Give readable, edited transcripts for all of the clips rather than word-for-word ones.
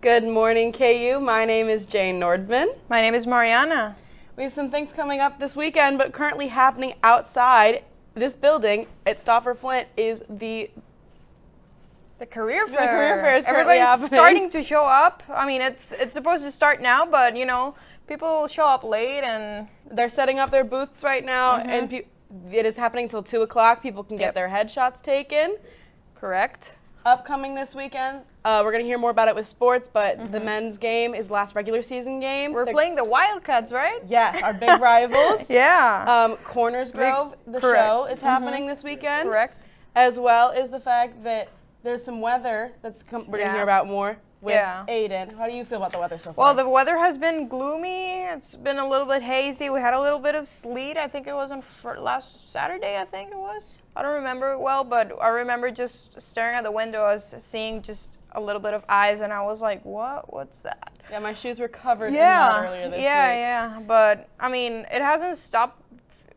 Good morning, KU. My name is Jane Nordman. My name is Mariana. We have some things coming up this weekend, but currently happening outside this building at Stauffer Flint is the career fair. The career fair is currently Everybody's happening. starting to show up. I mean, it's supposed to start now, but people show up late and They're setting up their booths right now, and it is happening till 2 o'clock. People can get their headshots taken. correct. Upcoming this weekend, we're going to hear more about it with sports, but the men's game is last regular season game. We're playing the Wildcats, right? Yes, our big rivals. Yeah. Corners Grove, the correct. show, is happening this weekend. Correct. As well as the fact that there's some weather that's we're going to hear about more with Aiden. How do you feel about the weather so far? Well, the weather has been gloomy. It's been a little bit hazy. We had a little bit of sleet. I think it was on last Saturday, I think it was. I don't remember it well, but I remember just staring at the window. I was seeing just a little bit of ice, and I was like, what? What's that? Yeah, my shoes were covered in mud earlier this week. Yeah. But, I mean, it hasn't stopped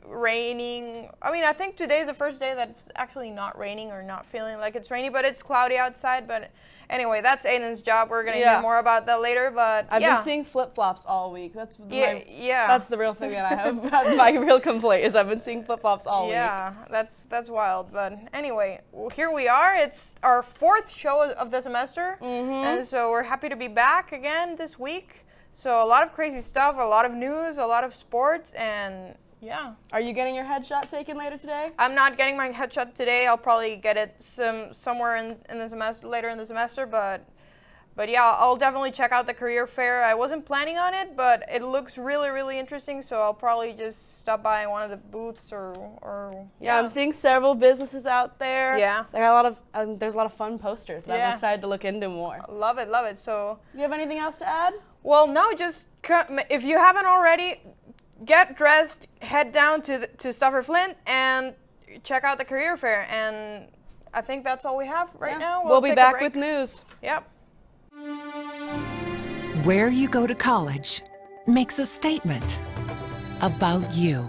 raining. I mean, I think today's the first day that it's actually not raining or not feeling like it's rainy, but it's cloudy outside. But anyway, that's Aiden's job. We're going to hear more about that later. But I've been seeing flip-flops all week. That's that's the real thing that I have. My real complaint is I've been seeing flip-flops all week. Yeah, that's wild. But anyway, here we are. It's our fourth show of the semester, and so we're happy to be back again this week. So a lot of crazy stuff, a lot of news, a lot of sports, and yeah. Are you getting your headshot taken later today? I'm not getting my headshot today. I'll probably get it somewhere in the semester, later in the semester, but yeah, I'll definitely check out the career fair. I wasn't planning on it, but it looks really, really interesting, so I'll probably just stop by one of the booths or Yeah, I'm seeing several businesses out there. Yeah. There are a lot of there's a lot of fun posters that I'm excited to look into more. Love it. So, do you have anything else to add? Well, no, just if you haven't already, get dressed, head down to Stauffer Flint, and check out the career fair. And I think that's all we have right now. We'll be back with news. Yep. Where you go to college makes a statement about you.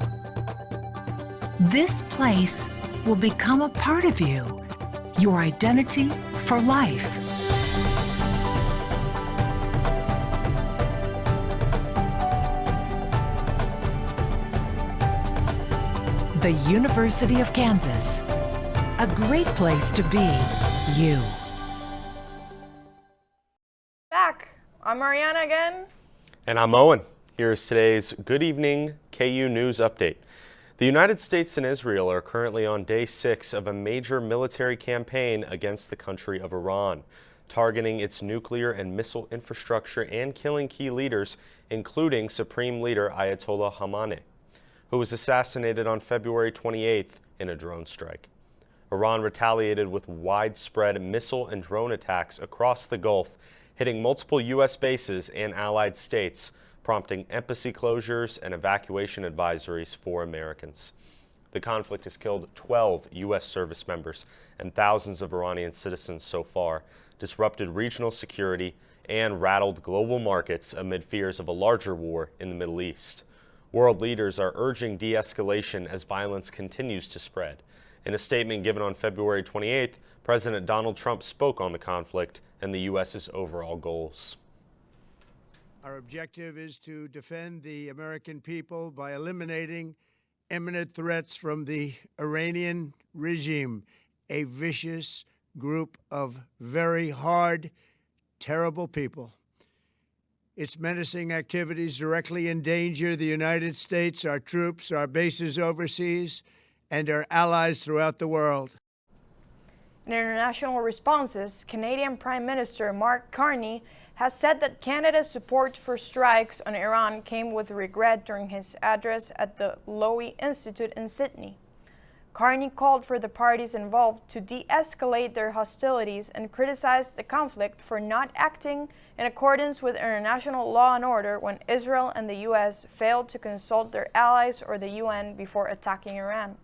This place will become a part of you, your identity for life. The University of Kansas, a great place to be you. Back. I'm Mariana again. And I'm Owen. Here's today's Good Evening KU News Update. The United States and Israel are currently on day 6 of a major military campaign against the country of Iran, targeting its nuclear and missile infrastructure and killing key leaders, including Supreme Leader Ayatollah Khamenei, who was assassinated on February 28th in a drone strike. Iran retaliated with widespread missile and drone attacks across the Gulf, hitting multiple U.S. bases and allied states, prompting embassy closures and evacuation advisories for Americans. The conflict has killed 12 U.S. service members and thousands of Iranian citizens so far, disrupted regional security, and rattled global markets amid fears of a larger war in the Middle East. World leaders are urging de-escalation as violence continues to spread. In a statement given on February 28th, President Donald Trump spoke on the conflict and the U.S.'s overall goals. Our objective is to defend the American people by eliminating imminent threats from the Iranian regime, a vicious group of very hard, terrible people. Its menacing activities directly endanger the United States, our troops, our bases overseas, and our allies throughout the world. In international responses, Canadian Prime Minister Mark Carney has said that Canada's support for strikes on Iran came with regret during his address at the Lowy Institute in Sydney. Carney called for the parties involved to de-escalate their hostilities and criticized the conflict for not acting in accordance with international law and order when Israel and the U.S. failed to consult their allies or the UN before attacking Iran.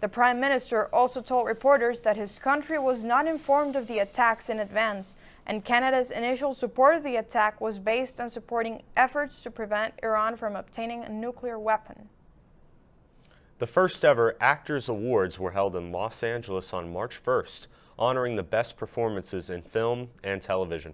The Prime Minister also told reporters that his country was not informed of the attacks in advance, and Canada's initial support of the attack was based on supporting efforts to prevent Iran from obtaining a nuclear weapon. The first ever Actors Awards were held in Los Angeles on March 1st, honoring the best performances in film and television.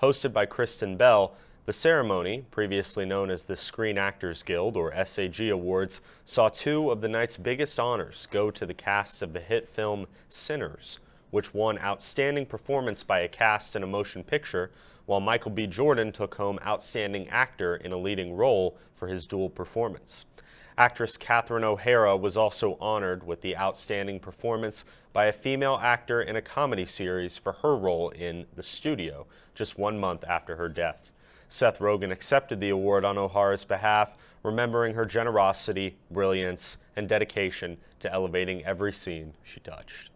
Hosted by Kristen Bell, the ceremony, previously known as the Screen Actors Guild or SAG Awards, saw two of the night's biggest honors go to the casts of the hit film Sinners, which won Outstanding Performance by a Cast in a Motion Picture, while Michael B. Jordan took home Outstanding Actor in a Leading Role for his dual performance. Actress Catherine O'Hara was also honored with the Outstanding Performance by a female actor in a comedy series for her role in The Studio, just 1 month after her death. Seth Rogen accepted the award on O'Hara's behalf, remembering her generosity, brilliance, and dedication to elevating every scene she touched.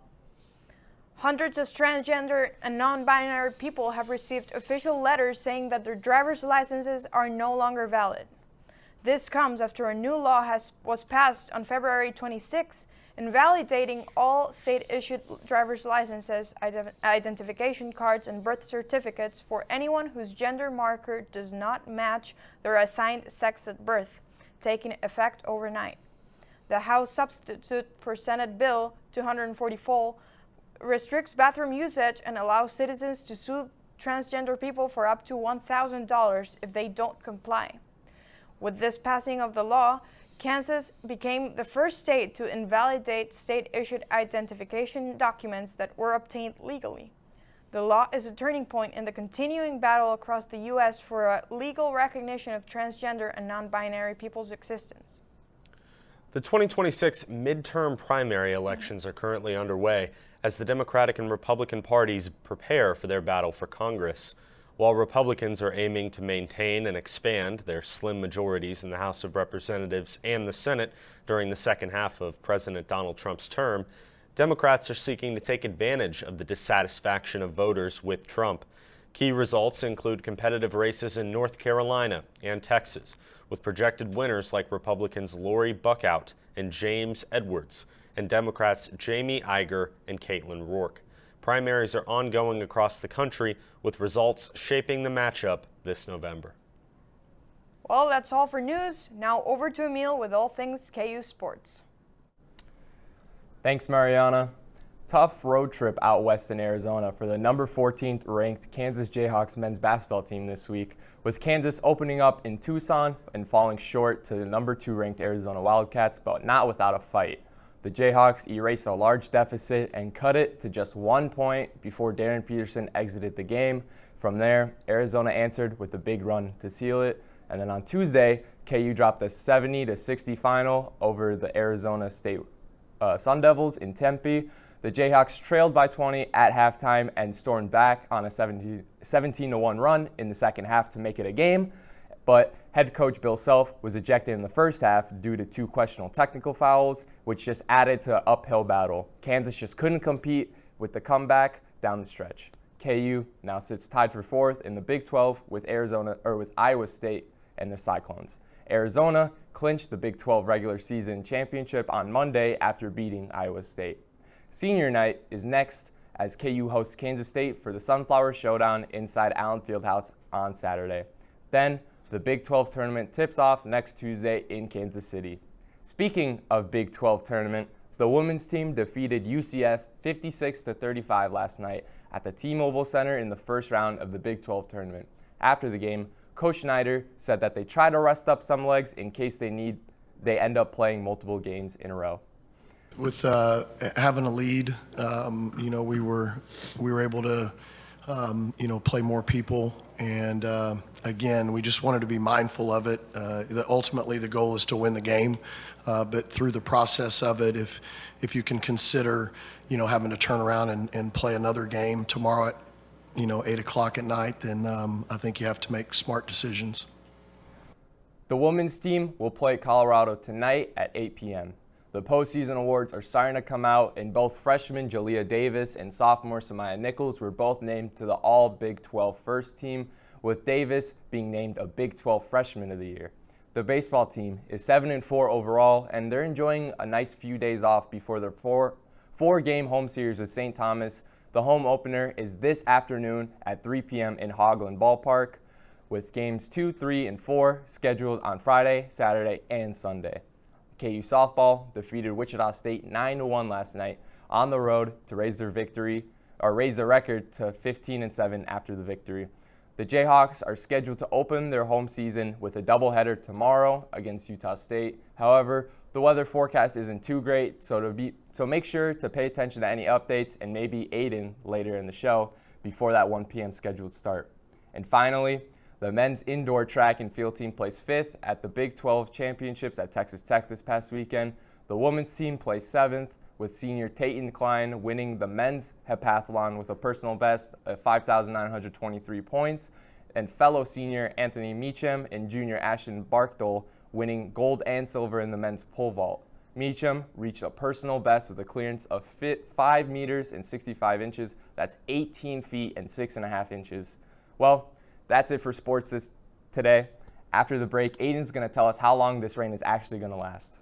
Hundreds of transgender and non-binary people have received official letters saying that their driver's licenses are no longer valid. This comes after a new law was passed on February 26, invalidating all state-issued driver's licenses, identification cards, and birth certificates for anyone whose gender marker does not match their assigned sex at birth, taking effect overnight. The House substitute for Senate Bill 244 restricts bathroom usage and allows citizens to sue transgender people for up to $1,000 if they don't comply. With this passing of the law, Kansas became the first state to invalidate state-issued identification documents that were obtained legally. The law is a turning point in the continuing battle across the U.S. for a legal recognition of transgender and non-binary people's existence. The 2026 midterm primary elections are currently underway as the Democratic and Republican parties prepare for their battle for Congress. While Republicans are aiming to maintain and expand their slim majorities in the House of Representatives and the Senate during the second half of President Donald Trump's term, Democrats are seeking to take advantage of the dissatisfaction of voters with Trump. Key results include competitive races in North Carolina and Texas, with projected winners like Republicans Lori Buckout and James Edwards, and Democrats Jamie Iger and Caitlin Rourke. Primaries are ongoing across the country, with results shaping the matchup this November. Well, that's all for news. Now over to Emil with all things KU sports. Thanks, Mariana. Tough road trip out west in Arizona for the number 14th ranked Kansas Jayhawks men's basketball team this week, with Kansas opening up in Tucson and falling short to the number 2 ranked Arizona Wildcats, but not without a fight. The Jayhawks erased a large deficit and cut it to just 1 point before Darren Peterson exited the game. From there, Arizona answered with a big run to seal it. And then on Tuesday, KU dropped a 70-60 final over the Arizona State Sun Devils in Tempe. The Jayhawks trailed by 20 at halftime and stormed back on a 17-1 run in the second half to make it a game. But head coach Bill Self was ejected in the first half due to 2 questionable technical fouls, which just added to an uphill battle. Kansas just couldn't compete with the comeback down the stretch. KU now sits tied for 4th in the Big 12 with Iowa State and the Cyclones. Arizona clinched the Big 12 regular season championship on Monday after beating Iowa State. Senior night is next as KU hosts Kansas State for the Sunflower Showdown inside Allen Fieldhouse on Saturday. Then the Big 12 tournament tips off next Tuesday in Kansas City. Speaking of Big 12 tournament, the women's team defeated UCF 56-35 last night at the T-Mobile Center in the first round of the Big 12 tournament. After the game, Coach Schneider said that they try to rest up some legs in case they end up playing multiple games in a row. With having a lead, we were able to play more people, and again, we just wanted to be mindful of it. Ultimately, the goal is to win the game, but through the process of it, if you can consider, having to turn around and play another game tomorrow at 8 o'clock at night, then I think you have to make smart decisions. The women's team will play Colorado tonight at 8 p.m. The postseason awards are starting to come out, and both freshman Jalea Davis and sophomore Samaya Nichols were both named to the All Big 12 First Team, with Davis being named a Big 12 Freshman of the Year. The baseball team is 7-4 overall, and they're enjoying a nice few days off before their four-game home series with St. Thomas. The home opener is this afternoon at 3 p.m. in Hoagland Ballpark, with games 2, 3, and 4 scheduled on Friday, Saturday, and Sunday. KU softball defeated Wichita State 9-1 last night on the road to raise their record to 15-7 after the victory. The Jayhawks are scheduled to open their home season with a doubleheader tomorrow against Utah State. However, the weather forecast isn't too great, so make sure to pay attention to any updates and maybe Aiden later in the show before that 1 p.m. scheduled start. And finally, the men's indoor track and field team placed 5th at the Big 12 Championships at Texas Tech this past weekend. The women's team placed 7th, with senior Tayton Klein winning the men's heptathlon with a personal best of 5,923 points, and fellow senior Anthony Meacham and junior Ashton Barkdole winning gold and silver in the men's pole vault. Meacham reached a personal best with a clearance of 5 meters and 65 inches. That's 18 feet and 6.5 inches. Well, that's it for sports today. After the break, Aiden's going to tell us how long this rain is actually going to last.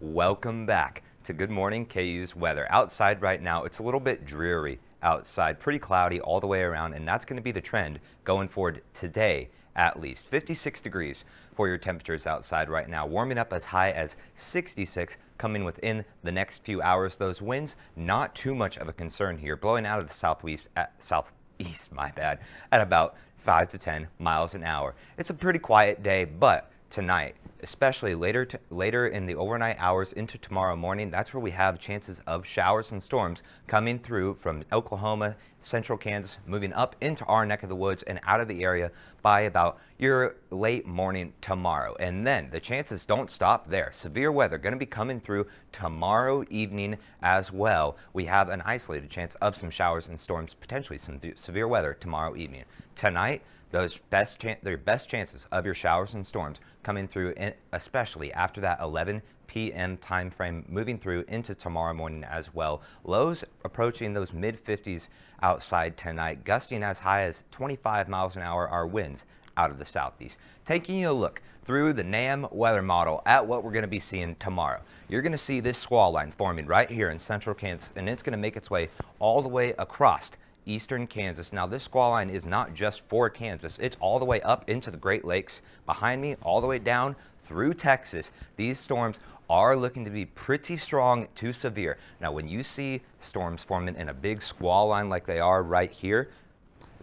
Welcome back to Good Morning KU's weather. Outside right now, it's a little bit dreary outside, pretty cloudy all the way around, and that's going to be the trend going forward today at least. 56 degrees for your temperatures outside right now, warming up as high as 66 coming within the next few hours. Those winds, not too much of a concern here, blowing out of the southeast at about 5 to 10 miles an hour. It's a pretty quiet day, but tonight, especially later in the overnight hours into tomorrow morning, that's where we have chances of showers and storms coming through from Oklahoma, central Kansas, moving up into our neck of the woods and out of the area by about your late morning tomorrow. And then the chances don't stop there. Severe weather going to be coming through tomorrow evening as well. We have an isolated chance of some showers and storms, potentially some severe weather tomorrow evening. Tonight, their best chances of your showers and storms coming through, especially after that 11 p.m. time frame, moving through into tomorrow morning as well. Lows approaching those mid-50s outside tonight, gusting as high as 25 miles an hour are winds out of the southeast. Taking a look through the NAM weather model at what we're going to be seeing tomorrow. You're going to see this squall line forming right here in central Kansas, and it's going to make its way all the way across eastern Kansas. Now, this squall line is not just for Kansas. It's all the way up into the Great Lakes behind me, all the way down through Texas. These storms are looking to be pretty strong to severe. Now, when you see storms forming in a big squall line like they are right here,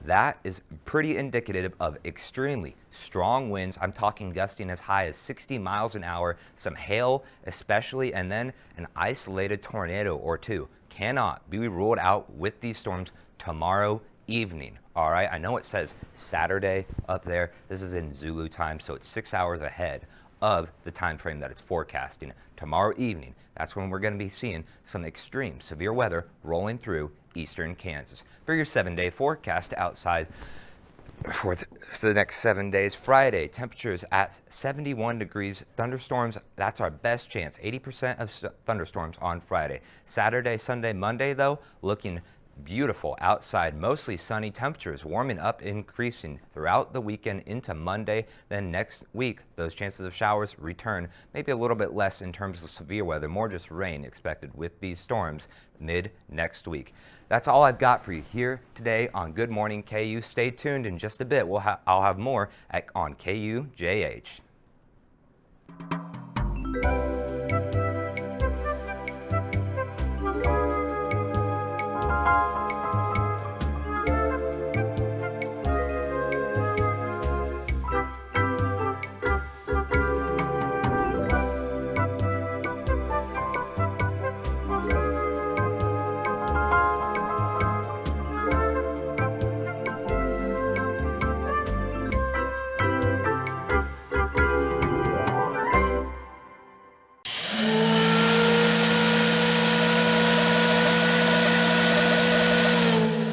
that is pretty indicative of extremely strong winds. I'm talking gusting as high as 60 miles an hour, some hail especially, and then an isolated tornado or two cannot be ruled out with these storms tomorrow evening. All right, I know it says Saturday up there. This is in Zulu time, so it's 6 hours ahead of the time frame that it's forecasting. Tomorrow evening, that's when we're going to be seeing some extreme severe weather rolling through eastern Kansas. For your 7-day forecast outside for the next 7 days, Friday, temperatures at 71 degrees. Thunderstorms, that's our best chance. 80% of thunderstorms on Friday. Saturday, Sunday, Monday, though, looking beautiful outside, mostly sunny. Temperatures warming up, increasing throughout the weekend into Monday. Then next week, those chances of showers return, maybe a little bit less in terms of severe weather, more just rain expected with these storms mid next week. That's all I've got for you here today on Good Morning KU. Stay tuned. In just a bit, I'll have more on KUJH.